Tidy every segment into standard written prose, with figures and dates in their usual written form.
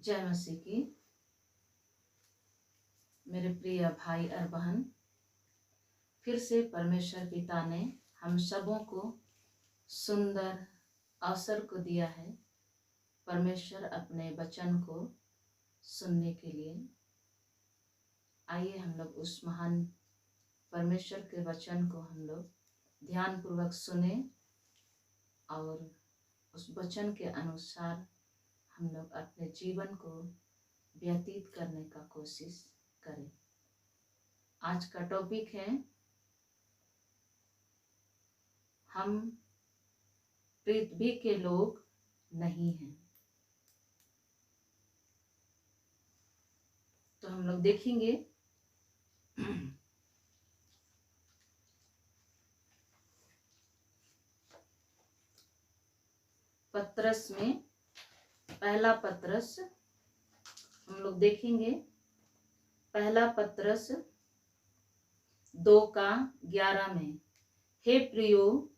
जय मसीह की। मेरे प्रिय भाई और बहन, फिर से परमेश्वर पिता ने हम सबों को सुंदर अवसर को दिया है परमेश्वर अपने वचन को सुनने के लिए। आइए हम लोग उस महान परमेश्वर के वचन को हम लोग ध्यान पूर्वक सुने और उस वचन के अनुसार हम लोग अपने जीवन को व्यतीत करने का कोशिश करें। आज का टॉपिक है, हम पृथ्वी के लोग नहीं हैं। तो हम लोग देखेंगे पत्रस में, पहला पत्रस हम लोग देखेंगे, पहला पत्रस 2:11 में, हे प्रियो,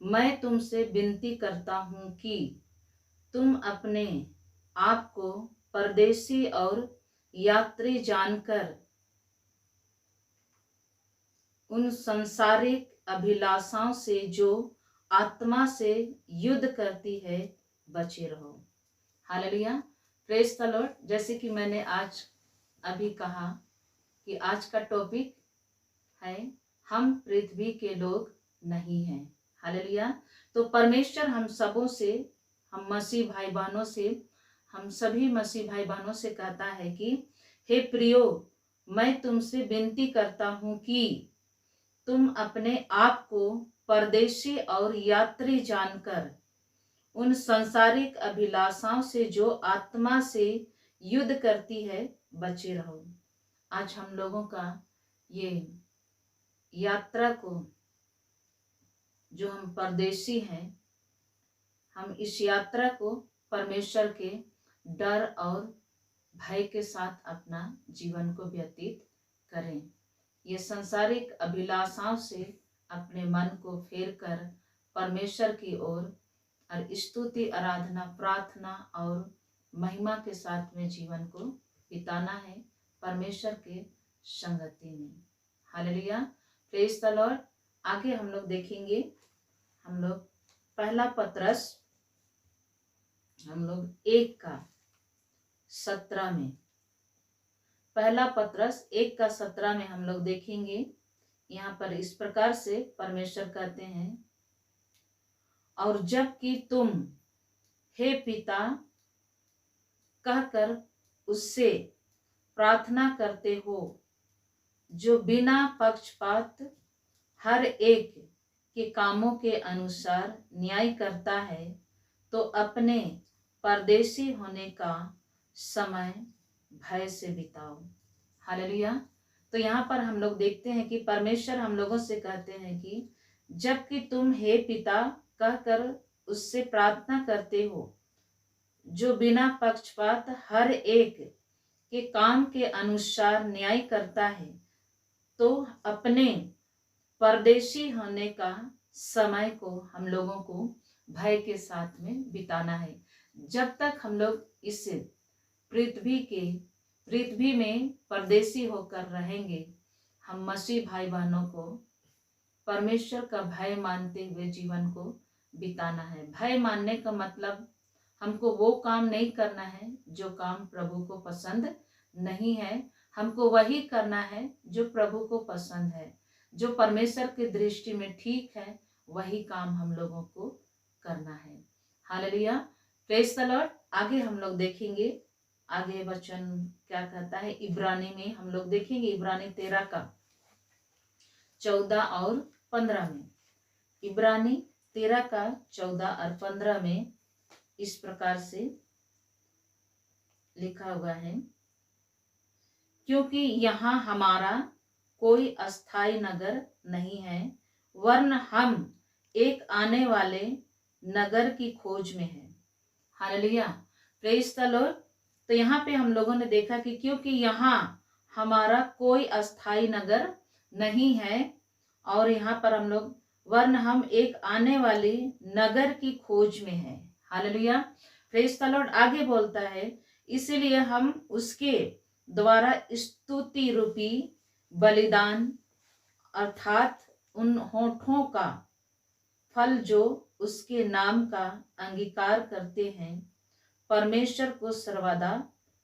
मैं तुमसे विनती करता हूं कि तुम अपने आप को परदेशी और यात्री जानकर उन सांसारिक अभिलाषाओं से जो आत्मा से युद्ध करती है बचे रहो। Hallelujah, praise the Lord. जैसे कि मैंने आज अभी कहा कि आज का टॉपिक है, हम पृथ्वी के लोग नहीं हैं। हालेलुया। तो परमेश्वर हम सबों से, हम मसीह भाई बहनों से, हम सभी मसीह भाई बहनों से कहता है कि हे प्रियो, मैं तुमसे विनती करता हूं कि तुम अपने आप को परदेशी और यात्री जानकर उन सांसारिक अभिलाषाओं से जो आत्मा से युद्ध करती है बचे रहो। आज हम लोगों का ये यात्रा को, जो हम परदेशी हैं, हम इस यात्रा को परमेश्वर के डर और भय के साथ अपना जीवन को व्यतीत करें। ये सांसारिक अभिलाषाओं से अपने मन को फेर कर परमेश्वर की ओर और स्तुति, आराधना, प्रार्थना और महिमा के साथ में जीवन को बिताना है परमेश्वर के संगति में। Hallelujah, praise the Lord. आगे हम लोग देखेंगे, हम लोग पहला पत्रस हम लोग 1:17 में, पहला पत्रस 1:17 में हम लोग देखेंगे। यहाँ पर इस प्रकार से परमेश्वर कहते हैं, और जबकि तुम हे पिता कहकर उससे प्रार्थना करते हो, जो बिना पक्षपात हर एक के कामों के अनुसार न्याय करता है, तो अपने परदेशी होने का समय भय से बिताओ। हालेलुया। तो यहाँ पर हम लोग देखते हैं कि परमेश्वर हम लोगों से कहते हैं कि जबकि तुम हे पिता कहकर उससे प्रार्थना करते हो, जो बिना पक्षपात हर एक के काम के अनुसार न्याय करता है, तो अपने परदेशी होने का समय को हम लोगों को भय के साथ में बिताना है। जब तक हम लोग इस पृथ्वी में परदेशी होकर रहेंगे, हम मसीह भाई बहनों को परमेश्वर का भय मानते हुए जीवन को बिताना है। भय मानने का मतलब हमको वो काम नहीं करना है जो काम प्रभु को पसंद नहीं है। हमको वही करना है जो प्रभु को पसंद है, जो परमेश्वर की दृष्टि में ठीक है, वही काम हम लोगों को करना है। Hallelujah, praise the Lord. आगे हम लोग देखेंगे, आगे वचन क्या कहता है। इब्रानी में हम लोग देखेंगे, इब्रानी 13:14 और 15 में, इब्रानी 13:14 और 15 में इस प्रकार से लिखा हुआ है, क्योंकि यहाँ हमारा कोई अस्थाई नगर नहीं है, वरन हम एक आने वाले नगर की खोज में है। Hallelujah, praise the Lord. तो यहाँ पे हम लोगों ने देखा कि क्योंकि यहाँ हमारा कोई अस्थाई नगर नहीं है, और यहाँ पर हम लोग वरन हम एक आने वाली नगर की खोज में है। Hallelujah, praise the Lord. आगे बोलता है, इसीलिए हम उसके द्वारा स्तुति रूपी बलिदान अर्थात उन होठों का फल जो उसके नाम का अंगीकार करते हैं, परमेश्वर को सर्वदा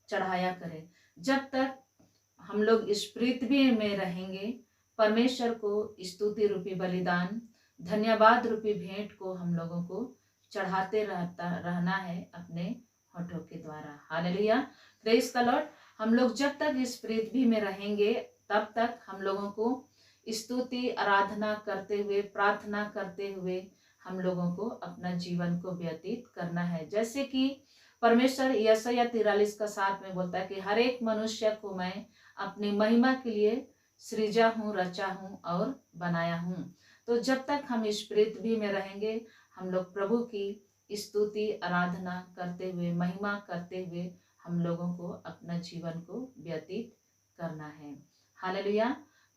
चढ़ाया करें। जब तक हम लोग इस पृथ्वी में रहेंगे, परमेश्वर को स्तुति रूपी बलिदान, धन्यवाद रूपी भेंट को हम लोगों को चढ़ाते रहना है अपने होठों के द्वारा। Hallelujah, praise the Lord. हम लोग जब तक इस पृथ्वी में रहेंगे तब तक हम लोगों को स्तुति आराधना करते हुए, प्रार्थना करते हुए हम लोगों को अपना जीवन को व्यतीत करना है। जैसे कि परमेश्वर यशायाह 43:7 में बोलता है कि हर एक मनुष्य को मैं अपनी महिमा के लिए सृजा हूँ, रचा हूँ और बनाया हूँ। तो जब तक हम इस पृथ्वी में रहेंगे, हम लोग प्रभु की स्तुति आराधना करते हुए, महिमा करते हुए हम लोगों को अपना जीवन को व्यतीत करना है। Hallelujah,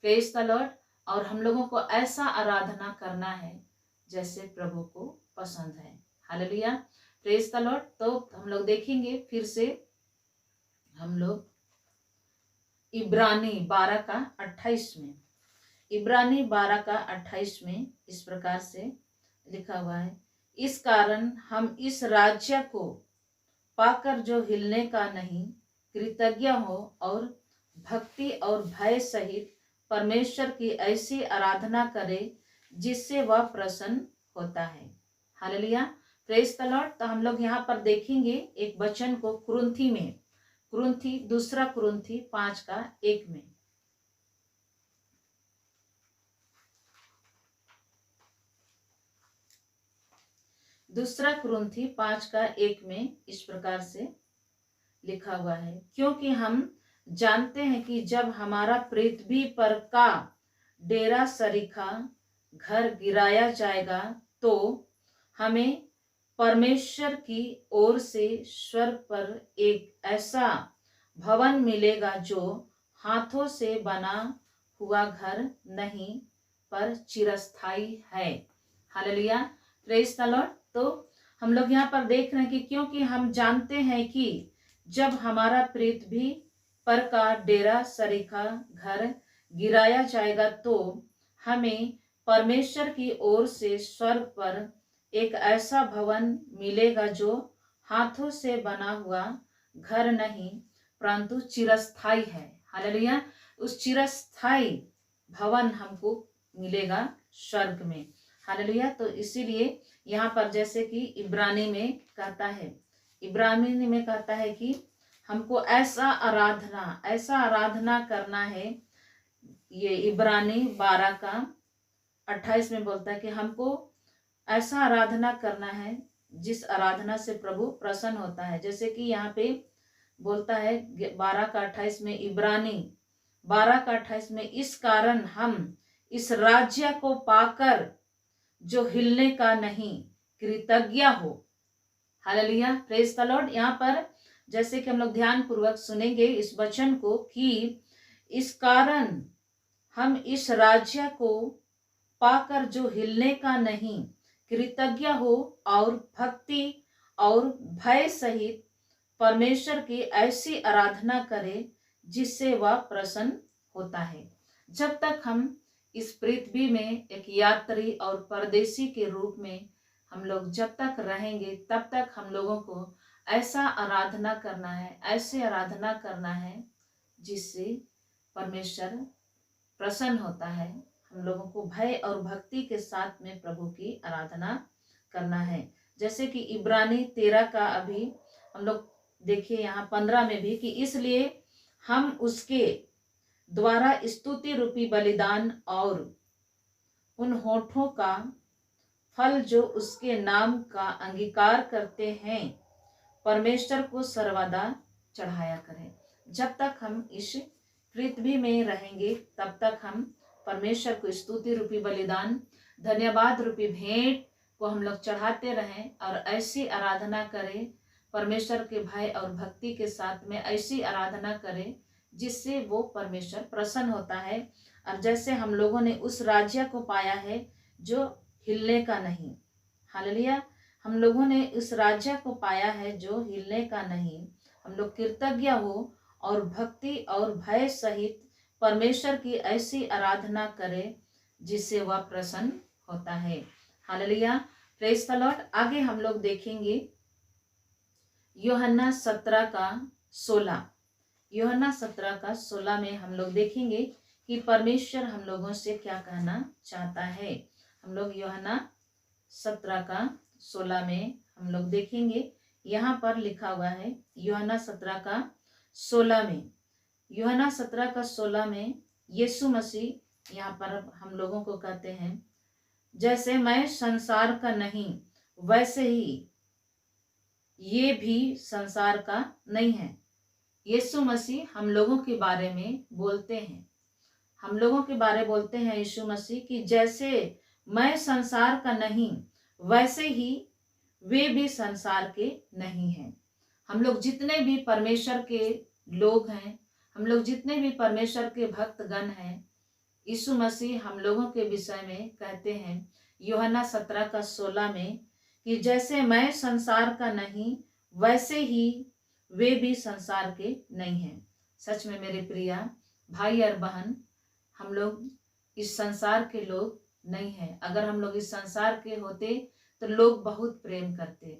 praise the Lord. और हम लोगों को ऐसा आराधना करना है जैसे प्रभु को पसंद है। Hallelujah, praise the Lord. तो हम लोग देखेंगे फिर से, हम लोग इब्रानी 12:28 में, इब्रानी 12:28 में इस प्रकार से लिखा हुआ है, इस कारण हम इस राज्य को पाकर जो हिलने का नहीं, कृतज्ञ हो और भक्ति और भय सहित परमेश्वर की ऐसी आराधना करे जिससे वह प्रसन्न होता है। Hallelujah, praise the Lord. तो हम लोग यहाँ पर देखेंगे एक वचन को कुरिन्थी में, दूसरा कुरिन्थी 5:1 में। दूसरा कुरिन्थी 5:1 में इस प्रकार से लिखा हुआ है, क्योंकि हम जानते हैं कि जब हमारा पृथ्वी पर का डेरा सरीखा घर गिराया जाएगा तो हमें परमेश्वर की ओर से स्वर्ग पर एक ऐसा भवन मिलेगा जो हाथों से बना हुआ घर नहीं पर चिरस्थायी है। Hallelujah, praise the Lord. तो हम लोग यहाँ पर देख रहे हैं कि क्योंकि हम जानते हैं कि जब हमारा पृथ्वी पर का डेरा सरीखा घर गिराया जाएगा तो हमें परमेश्वर की ओर से स्वर्ग पर एक ऐसा भवन मिलेगा जो हाथों से बना हुआ घर नहीं परंतु चिरस्थायी है। हालेलुया, उस चिरस्थायी भवन हमको मिलेगा स्वर्ग में। हालेलुया, तो इसीलिए यहाँ पर जैसे कि इब्रानी में कहता है कि हमको ऐसा आराधना करना है। ये इब्रानी 12:28 में बोलता है कि हमको ऐसा आराधना करना है जिस आराधना से प्रभु प्रसन्न होता है। जैसे कि यहाँ पे बोलता है 12:28 में, इब्रानी 12:28 में, इस कारण हम इस राज्य को पाकर जो हिलने का नहीं, कृतज्ञ हो। Hallelujah, praise the Lord. यहाँ पर जैसे कि हम लोग ध्यान पूर्वक सुनेंगे इस वचन को कि इस कारण हम इस राज्य को पाकर जो हिलने का नहीं, कृतज्ञ हो और भक्ति और भय सहित परमेश्वर की ऐसी आराधना करें जिससे वह प्रसन्न होता है। जब तक हम इस पृथ्वी में एक यात्री और परदेशी के रूप में हम लोग जब तक रहेंगे तब तक हम लोगों को ऐसा आराधना करना है, ऐसे आराधना करना है जिससे परमेश्वर प्रसन्न होता है। हम लोगों को भय और भक्ति के साथ में प्रभु की आराधना करना है। जैसे कि इब्रानी 13 का अभी हम लोग देखिए यहाँ 15 में भी कि इसलिए हम उसके द्वारा स्तुति रूपी बलिदान और उन होठों का फल जो उसके नाम का अंगीकार करते हैं परमेश्वर को सर्वदा चढ़ाया करें। जब तक हम इस पृथ्वी में रहेंगे तब तक हम परमेश्वर को स्तुति रूपी बलिदान, धन्यवाद रूपी भेंट को हम लोग चढ़ाते रहें और ऐसी आराधना करें, परमेश्वर के भय और भक्ति के साथ में ऐसी आराधना करें जिससे वो परमेश्वर प्रसन्न होता है। और जैसे हम लोगों ने उस राज्य को पाया है जो हिलने का नहीं। हालेलुया, हम लोगों ने उस राज्य को पाया है जो हिलने का नहीं। हम लोग कृतज्ञ हो और भक्ति और भय सहित परमेश्वर की ऐसी आराधना करें जिससे वह प्रसन्न होता है। Hallelujah, praise the Lord. आगे हम लोग देखेंगे यूहन्ना 17 का 16। यूहन्ना 17 का 16 में हम लोग देखेंगे कि परमेश्वर हम लोगों से क्या कहना चाहता है। हम लोग यूहन्ना 17 का 16 में हम लोग देखेंगे, यहाँ पर लिखा हुआ है यूहन्ना 17 का 16 में। यूहन्ना 17 का 16 में यीशु मसीह यहाँ पर हम लोगों को कहते हैं, जैसे मैं संसार का नहीं वैसे ही ये भी संसार का नहीं है। यीशु मसीह हम लोगों के बारे में बोलते हैं, हम लोगों के बारे बोलते हैं यीशु मसीह कि जैसे मैं संसार का नहीं वैसे ही वे भी संसार के नहीं हैं। हम लोग जितने भी परमेश्वर के लोग हैं, हम लोग जितने भी परमेश्वर के भक्तगण हैं, यीशु मसीह हम लोगों के विषय में कहते हैं यूहन्ना 17 का 16 में कि जैसे मैं संसार का नहीं वैसे ही वे भी संसार के नहीं हैं। सच में मेरे प्रिया भाई और बहन, हम लोग इस संसार के लोग नहीं हैं। अगर हम लोग इस संसार के होते तो लोग बहुत प्रेम करते,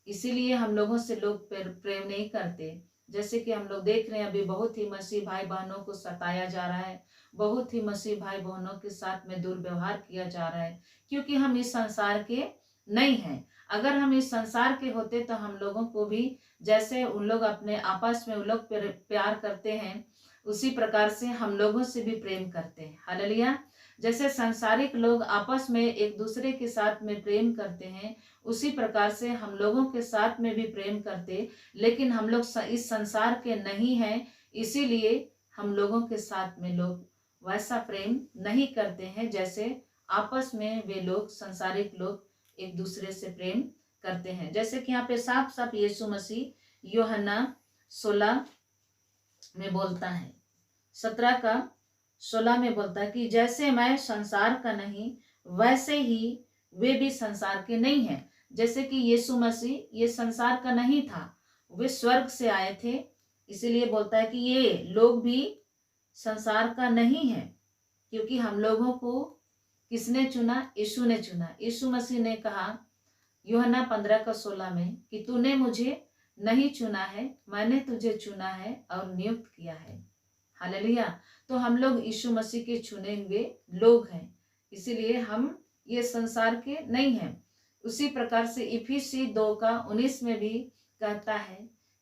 इसीलिए हम लोगों से लोग प्रेम नहीं करते। जैसे कि हम लोग देख रहे हैं अभी बहुत ही मसीह भाई बहनों को सताया जा रहा है, बहुत ही मसीह भाई बहनों के साथ में दुर्व्यवहार किया जा रहा है, क्योंकि हम इस संसार के नहीं हैं। अगर हम इस संसार के होते तो हम लोगों को भी जैसे उन लोग अपने आपस में उन लोग प्यार करते हैं उसी प्रकार से हम लोगों से भी प्रेम करते हैं। हालेलुया। जैसे सांसारिक लोग आपस में एक दूसरे के साथ में प्रेम करते हैं उसी प्रकार से हम लोगों के साथ में भी प्रेम करते, लेकिन हम लोग इस संसार के नहीं हैं, इसीलिए हम लोगों के साथ में लोग वैसा प्रेम नहीं करते हैं जैसे आपस में वे लोग संसारिक लोग एक दूसरे से प्रेम करते हैं। जैसे कि यहाँ पे साफ साफ यीशु मसीह यूहन्ना 16 में बोलता है, 17 का 16 में बोलता है कि जैसे मैं संसार का नहीं वैसे ही वे भी संसार के नहीं हैं। जैसे कि यीशु मसीह ये संसार का नहीं था, वे स्वर्ग से आए थे, इसीलिए बोलता है कि ये लोग भी संसार का नहीं है, क्योंकि हम लोगों को किसने चुना? यीशु ने चुना। यीशु मसीह ने कहा यूहन्ना 15 का 16 में कि तूने मुझे नहीं चुना है, मैंने तुझे चुना है और नियुक्त किया है। हालेलुया। तो हम लोग यीशु मसीह के चुने हुए लोग हैं, इसीलिए हम ये संसार के नहीं हैं। उसी प्रकार से इफिसी 2 का 19 में भी कहता है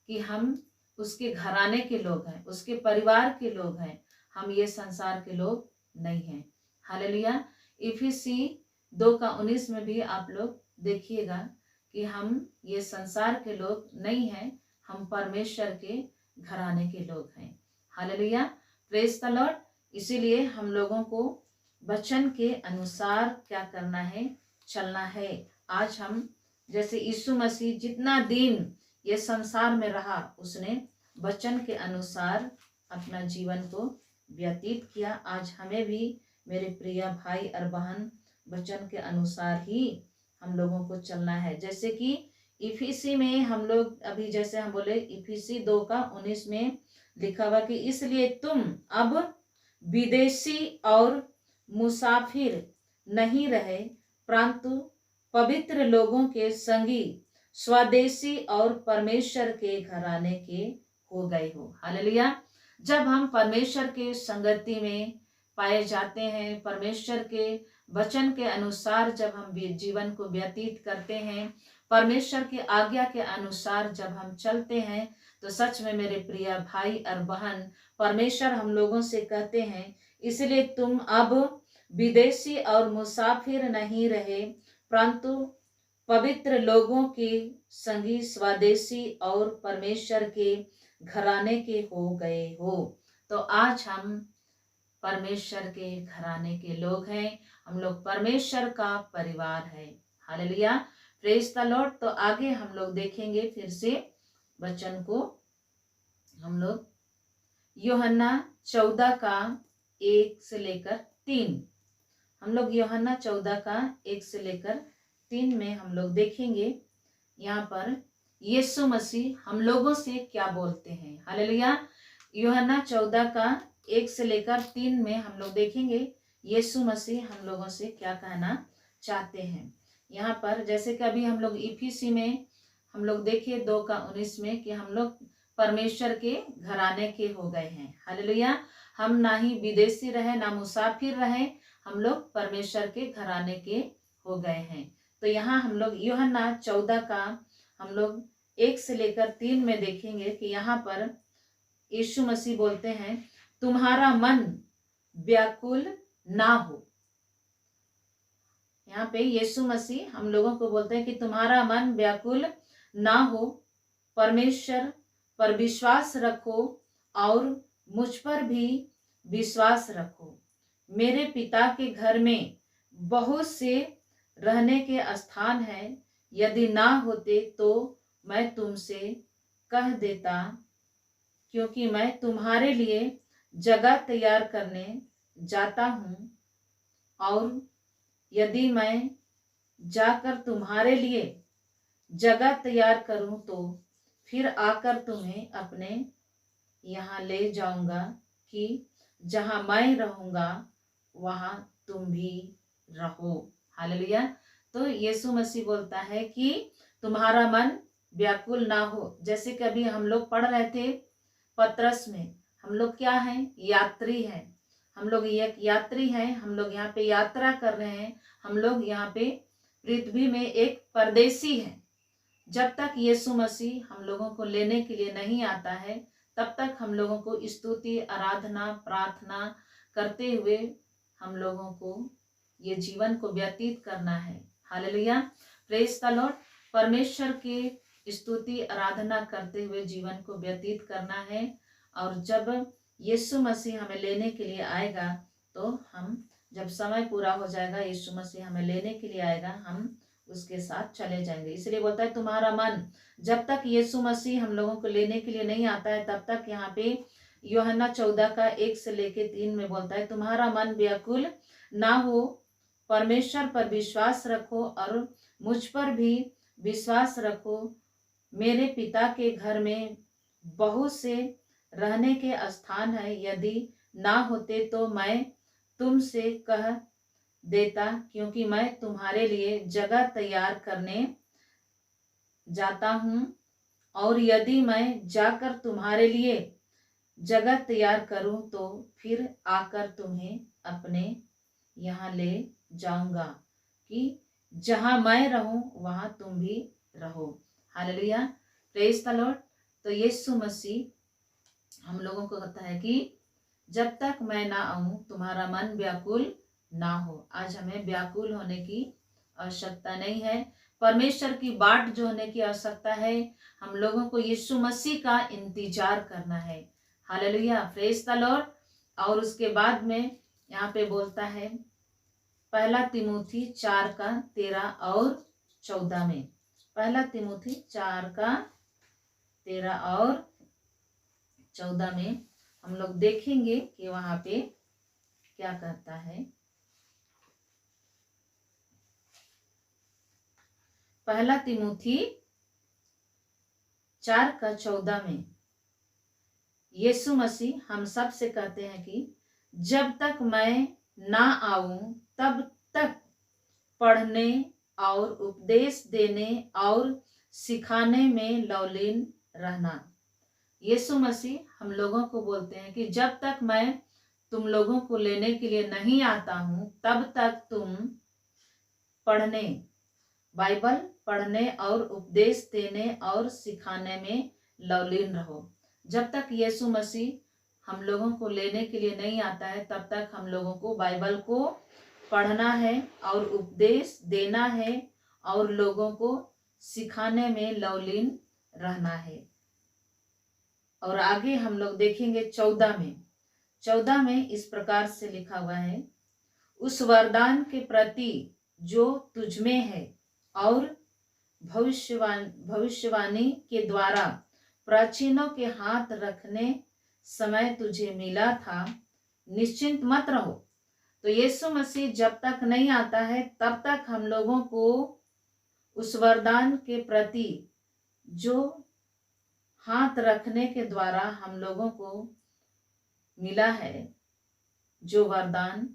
कि हम उसके घराने के लोग हैं, उसके परिवार के लोग हैं, हम ये संसार के लोग नहीं हैं। हालेलुया। इफिसी 2 का 19 में भी आप लोग देखिएगा कि हम ये संसार के लोग नहीं हैं, हम परमेश्वर के घराने के लोग हैं। Hallelujah, praise the Lord. इसीलिए हम लोगों को वचन के अनुसार क्या करना है? चलना है। आज हम जैसे यीशु मसीह जितना दिन ये संसार में रहा उसने वचन के अनुसार अपना जीवन को व्यतीत किया। आज हमें भी मेरे प्रिय भाई और बहन वचन के अनुसार ही हम लोगों को चलना है। जैसे कि इफिसी में हम लोग अभी जैसे हम बोले इफिसी 2 का 19 में लिखा हुआ कि इसलिए तुम अब विदेशी और मुसाफिर नहीं रहे, परंतु पवित्र लोगों के संगी, स्वदेशी और परमेश्वर के घराने के हो गए हो। हालेलुया। जब हम परमेश्वर के संगति में पाए जाते हैं, परमेश्वर के वचन के अनुसार जब हम जीवन को व्यतीत करते हैं, परमेश्वर की आज्ञा के अनुसार जब हम चलते हैं, तो सच में मेरे प्रिय भाई और बहन परमेश्वर हम लोगों से कहते हैं इसलिए तुम अब विदेशी और मुसाफिर नहीं रहे, परंतु पवित्र लोगों के संगी, स्वदेशी और परमेश्वर के घराने के हो गए हो। तो आज हम परमेश्वर के घराने के लोग हैं, हम लोग परमेश्वर का परिवार है। Hallelujah, praise the Lord. तो आगे हम लोग देखेंगे फिर से वचन को। हम लोग यूहन्ना 14 का 1 से लेकर 3, हम लोग यूहन्ना 14 का 1 से लेकर 3 में हम लोग देखेंगे यहाँ पर यीशु मसीह हम लोगों से क्या बोलते हैं। हालेलुया। यूहन्ना 14 का 1 से लेकर 3 में हम लोग देखेंगे यीशु मसीह हम लोगों से क्या कहना चाहते हैं। यहाँ पर जैसे कि अभी हम लोग इफिसी में हम लोग देखे 2 का 19 में कि हम लोग परमेश्वर के घराने के हो गए हैं। हालेलुया। हम ना ही विदेशी रहे ना मुसाफिर रहे, हम लोग परमेश्वर के घराने के हो गए हैं। तो यहाँ हम लोग यूहन्ना 14 का हम लोग 1 से लेकर 3 में देखेंगे कि यहाँ पर यीशु मसीह बोलते हैं तुम्हारा मन व्याकुल ना हो। यहाँ पे यीशु मसीह हम लोगों को बोलते हैं कि तुम्हारा मन व्याकुल ना हो, परमेश्वर पर विश्वास रखो और मुझ पर भी विश्वास रखो। मेरे पिता के घर में बहुत से रहने के स्थान हैं, यदि ना होते तो मैं तुमसे कह देता, क्योंकि मैं तुम्हारे लिए जगह तैयार करने जाता हूँ। और यदि मैं जाकर तुम्हारे लिए जगह तैयार करूं तो फिर आकर तुम्हें अपने यहाँ ले जाऊंगा कि जहाँ मैं रहूंगा वहाँ तुम भी रहो। हालेलुया। तो यीशु मसीह बोलता है कि तुम्हारा मन व्याकुल ना हो। जैसे कि अभी हम लोग पढ़ रहे थे पतरस में, हम लोग क्या हैं? यात्री हैं। हम लोग एक यात्री हैं, हम लोग यहाँ पे यात्रा कर रहे हैं, हम लोग यहाँ पे पृथ्वी में एक परदेसी हैं। जब तक यीशु मसीह हम लोगों को लेने के लिए नहीं आता है तब तक हम लोगों को स्तुति, आराधना, प्रार्थना करते हुए हम लोगों को ये जीवन को व्यतीत करना है। हालेलुया। Praise the Lord. परमेश्वर की स्तुति, आराधना करते हुए जीवन को व्यतीत करना है। और जब यीशु मसीह हमें लेने के लिए आएगा तो हम, जब समय पूरा हो जाएगा, यीशु मसीह हमें लेने के लिए आएगा, हम उसके साथ चले जाएंगे। इसलिए बोलता है तुम्हारा मन, जब तक यीशु मसीह हम लोगों को लेने के लिए नहीं आता है तब तक यहाँ पे यूहन्ना 14 का 1 से लेके 3 में बोलता है तुम्हारा मन व्याकुल ना हो, परमेश्वर पर विश्वास रखो और मुझ पर भी विश्वास रखो। मेरे पिता के घर में बहुत से रहने के स्थान है, यदि ना होते तो मैं तुमसे कह देता, क्योंकि मैं तुम्हारे लिए जगह तैयार करने जाता हूँ। और यदि मैं जाकर तुम्हारे लिए जगह तैयार करूँ तो फिर आकर तुम्हें अपने यहाँ ले जाऊंगा कि जहाँ मैं रहूं वहाँ तुम भी रहो। हालेलुया। Praise the Lord. तो यीशु मसीह हम लोगों को कहता है कि जब तक मैं ना आऊं तुम्हारा मन व्याकुल ना हो। आज हमें व्याकुल होने की आवश्यकता नहीं है। परमेश्वर की बाट जो होने की आवश्यकता है, हम लोगों को यीशु मसीह का इंतजार करना है। हालेलुया। Praise the Lord. और उसके बाद में यहाँ पे बोलता है 1 तिमोथी 4 का 13 और 14 में, 1 तिमोथी 4 का 13 और 14 में हम लोग देखेंगे कि वहां पे क्या कहता है। 1 तिमोथी 4 का 14 में यीशु मसीह हम सब से कहते हैं कि जब तक मैं ना आऊं तब तक पढ़ने और उपदेश देने और सिखाने में लवलीन रहना। यीशु मसीह हम लोगों को बोलते हैं कि जब तक मैं तुम लोगों को लेने के लिए नहीं आता हूं तब तक तुम पढ़ने, बाइबल पढ़ने और उपदेश देने और सिखाने में लवलीन रहो। जब तक यीशु मसीह हम लोगों को लेने के लिए नहीं आता है तब तक हम लोगों को बाइबल को पढ़ना है और उपदेश देना है और लोगों को सिखाने में लवलीन रहना है। और आगे हम लोग देखेंगे 14 में इस प्रकार से लिखा हुआ है, उस वरदान के प्रति जो तुझमें है और भविष्यवाणी के द्वारा प्राचीनों के हाथ रखने समय तुझे मिला था, निश्चिंत मत रहो। तो यीशु मसीह जब तक नहीं आता है तब तक हम लोगों को उस वरदान के प्रति जो हाथ रखने के द्वारा हम लोगों को मिला है, जो वरदान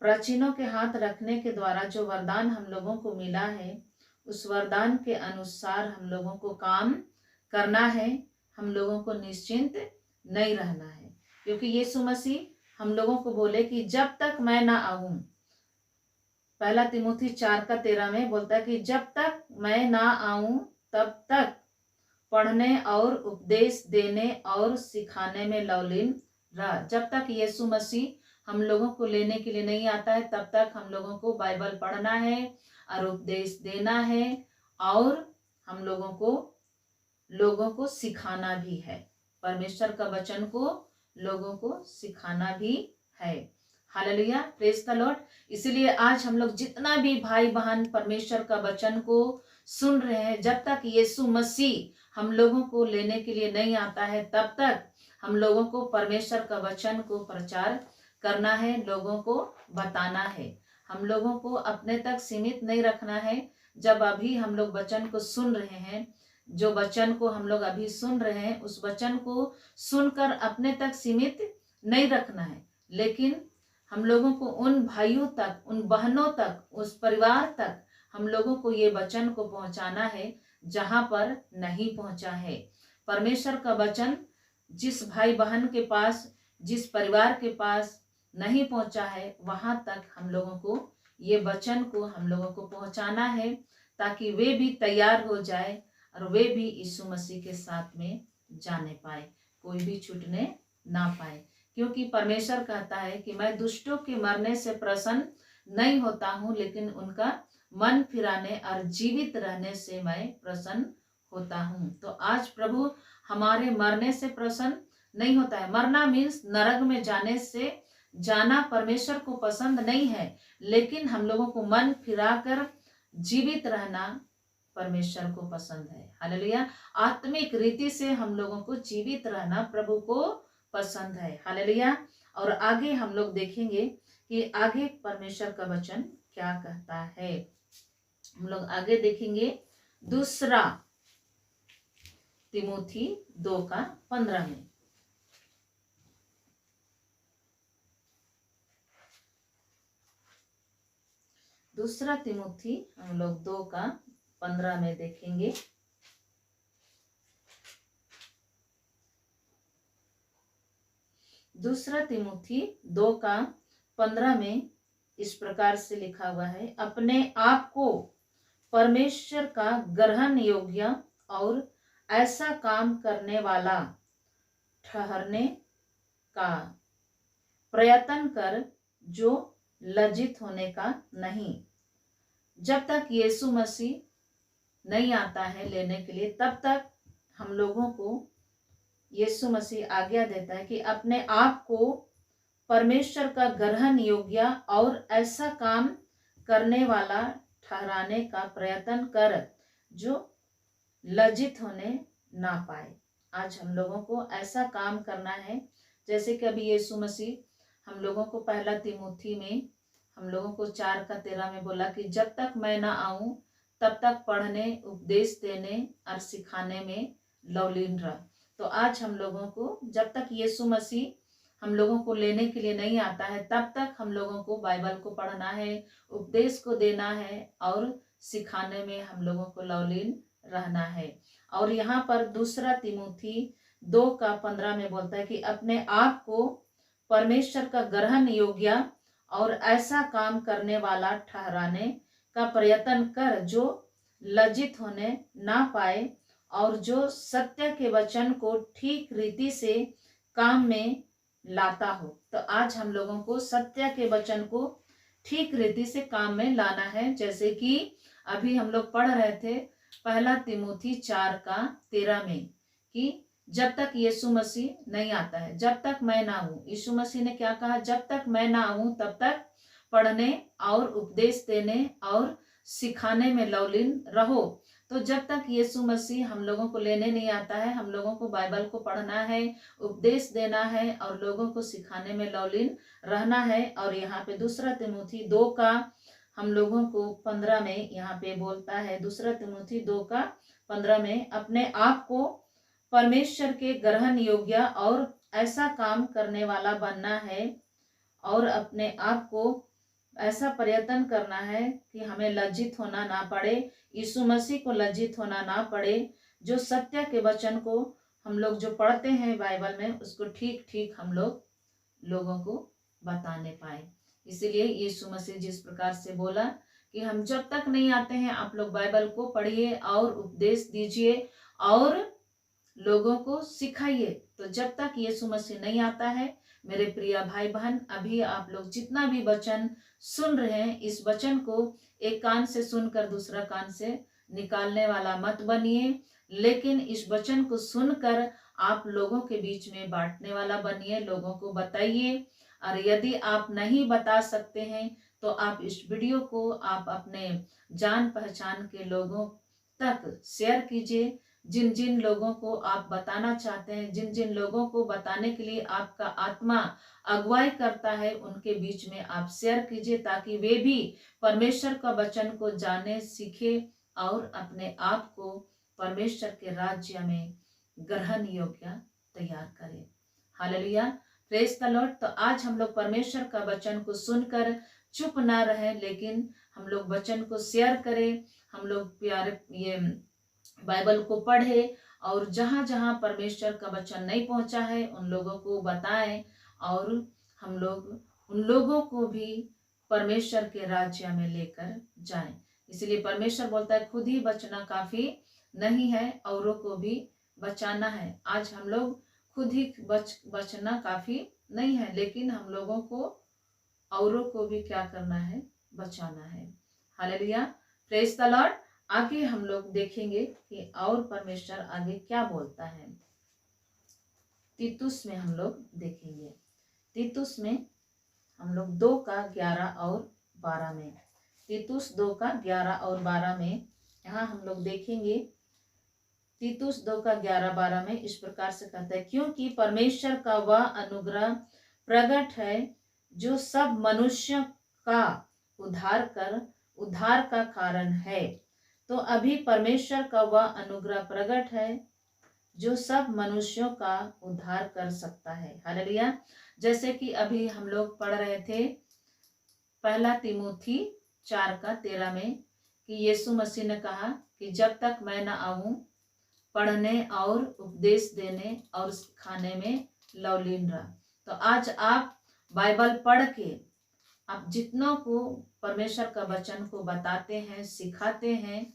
प्राचीनों के हाथ रखने के द्वारा जो वरदान हम लोगों को मिला है, उस वरदान के अनुसार हम लोगों को काम करना है। हम लोगों को निश्चिंत नहीं रहना है, क्योंकि यीशु मसीह हम लोगों को बोले कि जब तक मैं ना आऊं, 1 तिमोथी 4:13 में बोलता है कि जब तक मैं ना आऊं तब तक पढ़ने और उपदेश देने और सिखाने में लवलीन रह। जब तक यीशु मसीह हम लोगों को लेने के लिए नहीं आता है, तब तक हम लोगों को बाइबल पढ़ना है और उपदेश देना है और हम लोगों को सिखाना भी है। परमेश्वर का वचन को लोगों को सिखाना भी है। Hallelujah, praise the Lord. इसीलिए आज हम लोग जितना भी भाई बहन परमेश्वर का वचन को सुन रहे हैं, जब तक यीशु मसीह हम लोगों को लेने के लिए नहीं आता है, तब तक हम लोगों को परमेश्वर का वचन को प्रचार करना है, लोगों को बताना है। हम लोगों को अपने तक सीमित नहीं रखना है। जब अभी हम लोग वचन को सुन रहे हैं, जो वचन को हम लोग अभी सुन रहे हैं, उस वचन को सुनकर अपने तक सीमित नहीं रखना है, लेकिन हम लोगों को उन भाइयों तक, उन बहनों तक, उस परिवार तक हम लोगों को ये वचन को पहुंचाना है जहां पर नहीं पहुंचा है। परमेश्वर का वचन जिस भाई बहन के पास, जिस परिवार के पास नहीं पहुंचा है, वहां तक हम लोगों को ये वचन को हम लोगों को पहुंचाना है, ताकि वे भी तैयार हो जाए और वे भी यीशु मसीह के साथ में जाने पाए, कोई भी छूटने ना पाए। क्योंकि परमेश्वर कहता है कि मैं दुष्टों के मरने से प्रसन्न नहीं होता हूँ, लेकिन उनका मन फिराने और जीवित रहने से मैं प्रसन्न होता हूँ। तो आज प्रभु हमारे मरने से प्रसन्न नहीं होता है। मरना मीन्स नरक में जाना परमेश्वर को पसंद नहीं है, लेकिन हम लोगों को मन फिराकर जीवित रहना परमेश्वर को पसंद है। हालेलुया, आत्मिक रीति से हम लोगों को जीवित रहना प्रभु को पसंद है। हालेलुया। और आगे हम लोग देखेंगे कि आगे परमेश्वर का वचन क्या कहता है। हम लोग आगे देखेंगे 2 तिमोथी 2:15 में। 2 तिमोथी हम लोग 2:15 में देखेंगे। दूसरा तिमोथी 2:15 में इस प्रकार से लिखा हुआ है, अपने आप को परमेश्वर का ग्रहण योग्य और ऐसा काम करने वाला ठहरने का प्रयत्न कर, जो लज्जित होने का नहीं। जब तक यीशु मसीह नहीं आता है लेने के लिए, तब तक हम लोगों को यीशु मसीह आज्ञा देता है कि अपने आप को परमेश्वर का ग्रहण योग्य और ऐसा काम करने वाला ठहराने का प्रयत्न कर, जो लज्जित होने ना पाए। आज हम लोगों को ऐसा काम करना है, जैसे कि अभी यीशु मसीह हम लोगों को 1 तिमोथी में हम लोगों को 4:13 में बोला कि जब तक मैं ना आऊं तब तक पढ़ने, उपदेश देने और सिखाने में लवलीन रह। तो आज हम लोगों को, जब तक यीशु मसीह हम लोगों को लेने के लिए नहीं आता है, तब तक हम लोगों को बाइबल को पढ़ना है, उपदेश को देना है और सिखाने में हम लोगों को लवलीन रहना है। और यहाँ पर 2 तिमोथी 2:15 में बोलता है कि अपने आप को परमेश्वर का ग्रहण योग्य और ऐसा काम करने वाला ठहराने का प्रयत्न कर, जो लज्जित होने ना पाए और जो सत्य के वचन को ठीक रीति से काम में लाता हो। तो आज हम लोगों को सत्य के वचन को ठीक रीति से काम में लाना है। जैसे कि अभी हम लोग पढ़ रहे थे 1 तिमोथी 4:13 में कि जब तक यीशु मसीह नहीं आता है, जब तक मैं ना हूं। यीशु मसीह ने क्या कहा? जब तक मैं ना आऊं तब तक पढ़ने और उपदेश देने और सिखाने में लवलीन रहो। तो जब तक यीशु मसीह हम लोगों को लेने नहीं आता है, हम लोगों को बाइबल को पढ़ना है, उपदेश देना है और लोगों को सिखाने में लवलीन रहना है। और यहाँ पे 2 तिमोथी 2 का हम लोगों को 15 में यहाँ पे बोलता है, 2 तिमोथी 2:15 में अपने आप को परमेश्वर के ग्रहण योग्य और ऐसा काम करने वाला बनना है और अपने आप को ऐसा प्रयत्न करना है कि हमें लज्जित होना ना पड़े, यीशु मसीह को लज्जित होना ना पड़े। जो सत्य के वचन को हम लोग जो पढ़ते हैं बाइबल में, उसको ठीक ठीक हम लोगों को बताने पाए। इसलिए यीशु मसीह जिस प्रकार से बोला कि हम जब तक नहीं आते हैं, आप लोग बाइबल को पढ़िए और उपदेश दीजिए और लोगों को सिखाइए। तो जब तक यीशु मसीह नहीं आता है, मेरे प्रिय भाई बहन, अभी आप लोग जितना भी वचन सुन रहे हैं, इस वचन को एक कान से सुनकर दूसरा कान से निकालने वाला मत बनिए, लेकिन इस वचन को सुनकर आप लोगों के बीच में बांटने वाला बनिए, लोगों को बताइए। और यदि आप नहीं बता सकते हैं तो आप इस वीडियो को आप अपने जान पहचान के लोगों तक शेयर कीजिए। जिन जिन लोगों को आप बताना चाहते हैं, जिन जिन लोगों को बताने के लिए आपका आत्मा अगुवाई करता है, उनके बीच में आप शेयर कीजिए, ताकि वे भी परमेश्वर का वचन को जाने, सीखे और अपने आप को परमेश्वर के राज्य में ग्रहण योग्य तैयार करें। Hallelujah, praise the Lord. तो आज हम लोग परमेश्वर का वचन को सुनकर चुप ना रहे, लेकिन हम लोग वचन को शेयर करें। हम लोग प्यारे ये बाइबल को पढ़े और जहां जहां परमेश्वर का वचन नहीं पहुंचा है उन लोगों को बताएं और हम लोग उन लोगों को भी परमेश्वर के राज्य में लेकर जाएं। इसलिए परमेश्वर बोलता है खुद ही बचना काफी नहीं है, औरों को भी बचाना है। आज हम लोग खुद ही बचना काफी नहीं है, लेकिन हम लोगों को औरों को भी क्या करना है, बचाना है। Hallelujah, praise the Lord. आगे हम लोग देखेंगे कि और परमेश्वर आगे क्या बोलता है। तीतुस में हम लोग देखेंगे, तीतुस में हम लोग 2:11 और 12 में, तीतुस 2:11 और 12 में यहाँ हम लोग देखेंगे। तीतुस 2:11-12 में इस प्रकार से कहता है, क्योंकि परमेश्वर का वह अनुग्रह प्रकट है जो सब मनुष्य का उद्धार का कारण है। तो अभी परमेश्वर का वह अनुग्रह प्रकट है जो सब मनुष्यों का उद्धार कर सकता है। हालेलुया, जैसे कि अभी हम लोग पढ़ रहे थे 1 तिमोथी 4:13 में कि यीशु मसीह ने कहा कि जब तक मैं न आऊं, पढ़ने और उपदेश देने और सिखाने में लवलीन रहा। तो आज आप बाइबल पढ़ के आप जितनों को परमेश्वर का वचन को बताते हैं, सिखाते हैं,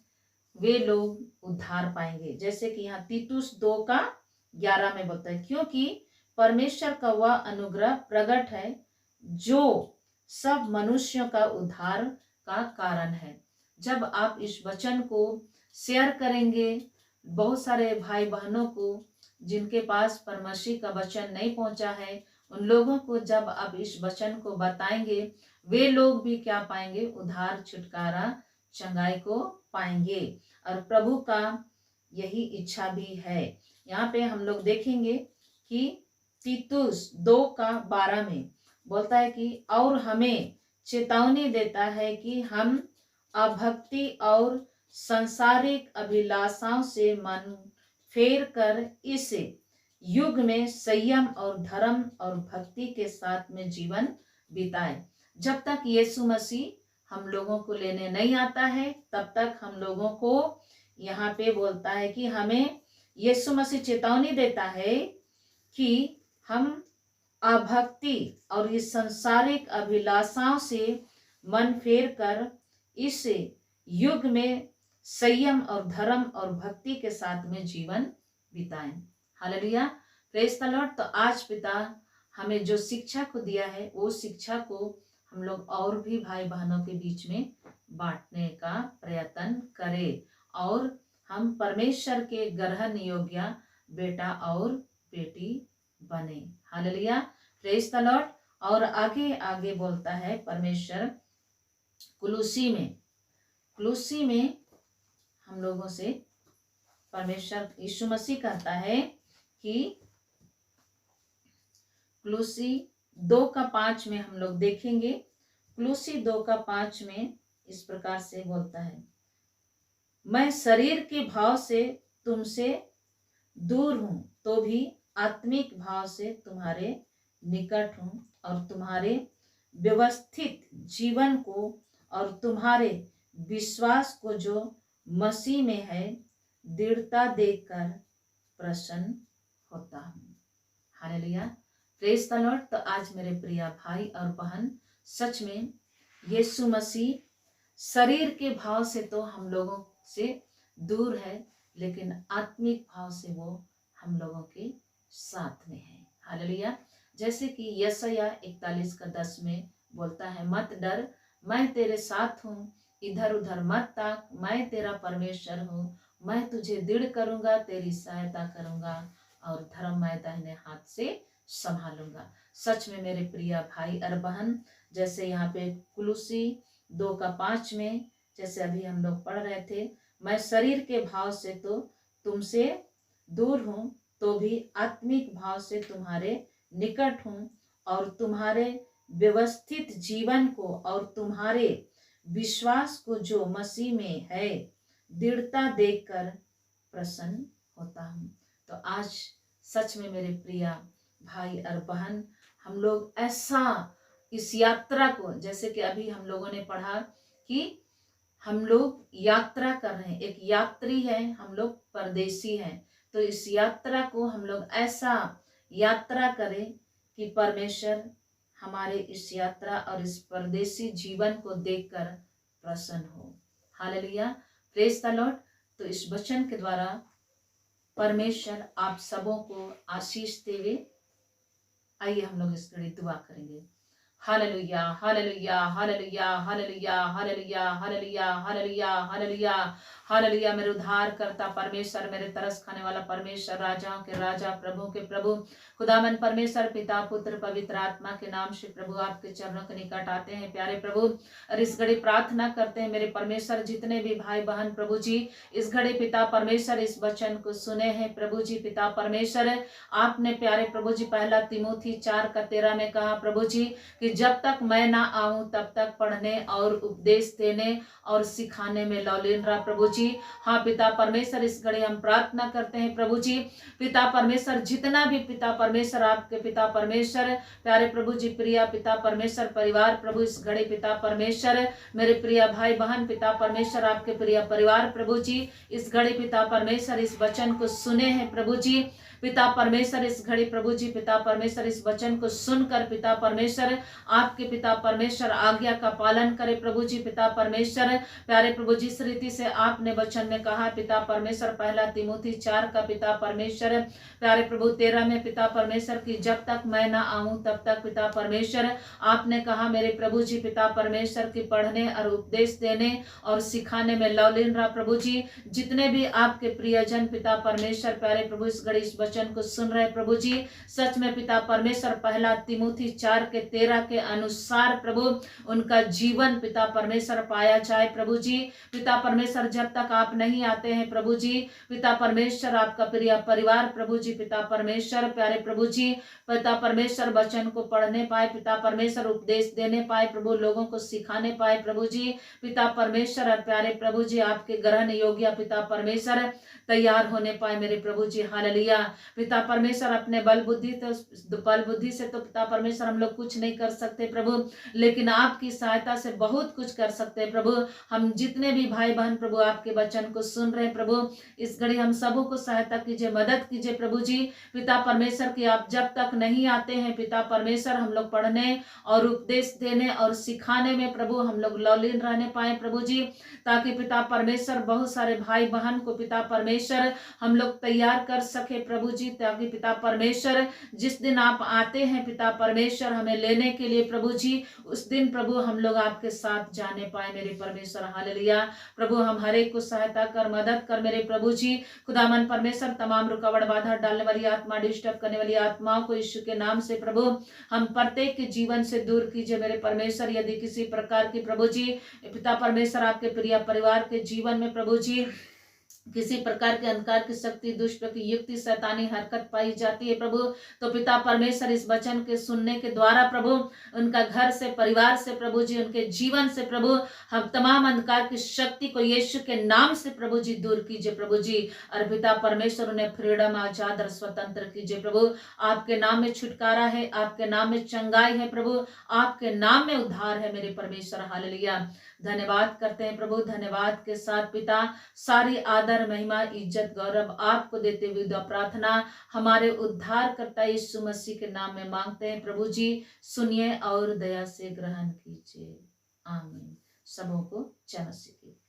वे लोग उद्धार पाएंगे। जैसे कि यहाँ तीतुस 2:11 में बोलता है, क्योंकि परमेश्वर का वह अनुग्रह प्रकट है जो सब मनुष्यों का उद्धार का कारण है। जब आप इस वचन को शेयर करेंगे बहुत सारे भाई बहनों को जिनके पास परमेश्वर का वचन नहीं पहुंचा है, उन लोगों को जब आप इस वचन को बताएंगे, वे लोग भी क्या पाएंगे, उद्धार, छुटकारा, चंगाई को पाएंगे। और प्रभु का यही इच्छा भी है। यहाँ पे हम लोग देखेंगे कि तीतुस 2:12 में बोलता है कि और हमें चेतावनी देता है कि हम अभक्ति और सांसारिक अभिलाषाओं से मन फेर कर इस युग में संयम और धर्म और भक्ति के साथ में जीवन बिताए। जब तक यीशु मसीह हम लोगों को लेने नहीं आता है, तब तक हम लोगों को यहाँ पे बोलता है कि हमें यीशु मसीह चेतावनी देता है कि हम अभक्ति और इस सांसारिक अभिलाषाओं से मन फेर कर इस युग में संयम और धर्म और भक्ति के साथ में जीवन बिताएं। Hallelujah, praise the Lord. तो आज पिता हमें जो शिक्षा को दिया है, वो शिक्षा को हम लोग और भी भाई बहनों के बीच में बांटने का प्रयत्न करें और हम परमेश्वर के ग्रहण योग्य बेटा और बेटी बने। Hallelujah, praise the Lord. और आगे आगे बोलता है परमेश्वर कुलुसी में हम लोगों से परमेश्वर यीशु मसीह कहता है कि कुलुसी 2:5 में हम लोग देखेंगे। कुलुसी 2:5 में इस प्रकार से बोलता है, मैं शरीर के भाव से तुमसे दूर हूं तो भी आत्मिक भाव से तुम्हारे निकट हूं, और तुम्हारे व्यवस्थित जीवन को और तुम्हारे विश्वास को जो मसीह में है दृढ़ता देखकर प्रसन्न होता हूं। Hallelujah, praise the Lord. तो आज मेरे प्रिय भाई और बहन, सच में यीशु मसीह शरीर के भाव से तो हम लोगों से दूर है, लेकिन आत्मिक भाव से वो हम लोगों के साथ में है। हालेलुया, जैसे कि यशायाह 41:10 में बोलता है, मत डर, मैं तेरे साथ हूँ, इधर उधर मत ताक, मैं तेरा परमेश्वर हूँ, मैं तुझे दृढ़ करूंगा, तेरी सहायता करूंगा और धर्म मैं दाहिने हाथ से संभालूंगा। सच में मेरे प्रिय भाई और बहन, जैसे यहाँ पे कुलुसी 2:5 में जैसे अभी हम लोग पढ़ रहे थे, मैं शरीर के भाव से तो तुमसे दूर हूं तो भी आत्मिक भाव से तुम्हारे निकट हूं, और तुम्हारे व्यवस्थित जीवन को और तुम्हारे विश्वास को जो मसीह में है दृढ़ता देखकर प्रसन्न होता हूं। तो आज सच में मेरे प्रिय भाई और बहन, हम लोग ऐसा इस यात्रा को, जैसे कि अभी हम लोगों ने पढ़ा कि हम लोग यात्रा कर रहे हैं, एक यात्री है, हम लोग परदेसी हैं, तो इस यात्रा को हम लोग ऐसा यात्रा करें कि परमेश्वर हमारे इस यात्रा और इस परदेसी जीवन को देखकर प्रसन्न हो। Hallelujah, praise the Lord. तो इस वचन के द्वारा परमेश्वर आप सबों को आशीष देवे। आइए हम लोग इस घड़ी दुआ करेंगे। Hallelujah, hallelujah, hallelujah, hallelujah, hallelujah, hallelujah, hallelujah, hallelujah, hallelujah. मेरे उद्धार करता परमेश्वर, मेरे तरस खाने वाला परमेश्वर, राजाओं के राजा, प्रभु के प्रभु, खुदामन परमेश्वर, पिता पुत्र पवित्र आत्मा के नाम से प्रभु आपके चरणों के निकट आते हैं प्यारे प्रभु, और इस घड़ी प्रार्थना करते हैं मेरे परमेश्वर, जितने भी भाई बहन प्रभु जी इस घड़ी पिता परमेश्वर इस वचन को सुने हैं प्रभु जी, पिता परमेश्वर आपने प्यारे प्रभु जी 1 तीमुथी 4:13 में कहा प्रभु जी कि जब तक मैं ना आऊं तब तक पढ़ने और उपदेश देने और सिखाने में लौलीन रहा प्रभु जी। हाँ पिता परमेश्वर, इस घड़ी हम प्रार्थना करते हैं प्रभु जी, पिता परमेश्वर जितना भी पिता परमेश्वर आपके पिता परमेश्वर प्यारे प्रभु जी प्रिया पिता परमेश्वर परिवार प्रभु, इस घड़ी पिता परमेश्वर मेरे प्रिय भाई बहन पिता परमेश्वर आपके प्रिय परिवार प्रभु जी इस घड़ी पिता परमेश्वर इस वचन को सुने हैं प्रभु जी, पिता परमेश्वर इस घड़ी प्रभु जी पिता परमेश्वर इस वचन को सुनकर पिता परमेश्वर आपके पिता परमेश्वर आज्ञा का पालन करे प्रभु जी, पिता परमेश्वर प्यारे प्रभु जी, इस रीति से आपने वचन में कहा पिता परमेश्वर 1 तीमुथी 4 का पिता परमेश्वर प्यारे प्रभु 13 में पिता परमेश्वर की जब तक मैं ना आऊं तब तक पिता परमेश्वर आपने कहा मेरे प्रभु जी पिता परमेश्वर की पढ़ने और उपदेश देने और सिखाने में लौलीन रहा प्रभु जी। जितने भी आपके प्रियजन पिता परमेश्वर प्यारे प्रभु इस घड़ी इस वचन को सुन रहे प्रभु जी, सच में पिता परमेश्वर 1 तीमुथी 4:13 के अनुसार प्रभु उनका जीवन पिता परमेश्वर पाया जाए प्रभु जी। पिता परमेश्वर जब तक आप नहीं आते हैं प्रभु जी, पिता परमेश्वर आपका प्रिय परिवार प्रभु जी पिता परमेश्वर प्यारे प्रभु जी पिता परमेश्वर वचन को पढ़ने पाए, पिता परमेश्वर उपदेश देने पाए प्रभु, लोगों को सिखाने पाए प्रभु जी, पिता परमेश्वर और प्यारे प्रभु जी आपके ग्रहण योग्य पिता परमेश्वर तैयार होने पाए मेरे प्रभु जी। हालेलुया, पिता परमेश्वर अपने बल बुद्धि से तो पिता परमेश्वर हम लोग कुछ नहीं कर सकते प्रभु, लेकिन आपकी सहायता से बहुत कुछ कर सकते हैं प्रभु। हम जितने भी भाई बहन प्रभु आपके वचन को सुन रहे हैं प्रभु, इस घड़ी हम सबों को सहायता कीजिए, मदद कीजिए प्रभु जी, पिता परमेश्वर की आप जब तक नहीं आते हैं पिता परमेश्वर हम लोग पढ़ने और उपदेश देने और सिखाने में प्रभु हम लोग लौलीन रहने पाए प्रभु जी, ताकि पिता परमेश्वर बहुत सारे भाई बहन को पिता परमेश्वर हम लोग तैयार कर सके प्रभु जी, ताकि पिता परमेश्वर जिस दिन आप आते हैं पिता परमेश्वर हमें लेने के लिए प्रभु जी, उस दिन प्रभु हम लोग आपके साथ जाने पाए मेरे परमेश्वर। हालेलुया, प्रभु हम हर एक को सहायता कर मदद कर मेरे प्रभु जी, खुदामन परमेश्वर तमाम रुकावट बाधा डालने वाली आत्मा डिस्टर्ब करने वाली आत्माओं को यीशु के नाम से प्रभु हम प्रत्येक के जीवन से दूर कीजिए मेरे परमेश्वर। यदि किसी प्रकार की प्रभु जी पिता परमेश्वर आपके प्रिय परिवार के जीवन में प्रभु जी किसी प्रकार के अंधकार की शक्ति, दुष्ट की युक्ति, शैतानी हरकत पाई जाती है प्रभु, तो पिता परमेश्वर इस वचन के सुनने के द्वारा प्रभु उनका घर से, परिवार से प्रभु जी, उनके जीवन से प्रभु हम तमाम अंधकार की शक्ति को यीशु के नाम से प्रभु जी दूर कीजिए प्रभु जी। और पिता परमेश्वर उन्हें फ्रीडम, आजाद और स्वतंत्र कीजिए प्रभु। आपके नाम में छुटकारा है, आपके नाम में चंगाई है प्रभु, आपके नाम में उद्धार है मेरे परमेश्वर। हालेलुया। धन्यवाद करते हैं प्रभु। धन्यवाद के साथ पिता सारी आदर, महिमा, इज्जत, गौरव आपको देते हुए दुआ प्रार्थना हमारे उद्धार करता यीशु मसीह के नाम में मांगते हैं प्रभु जी। सुनिए और दया से ग्रहण कीजिए। आमीन। सबों को जय मसीह की।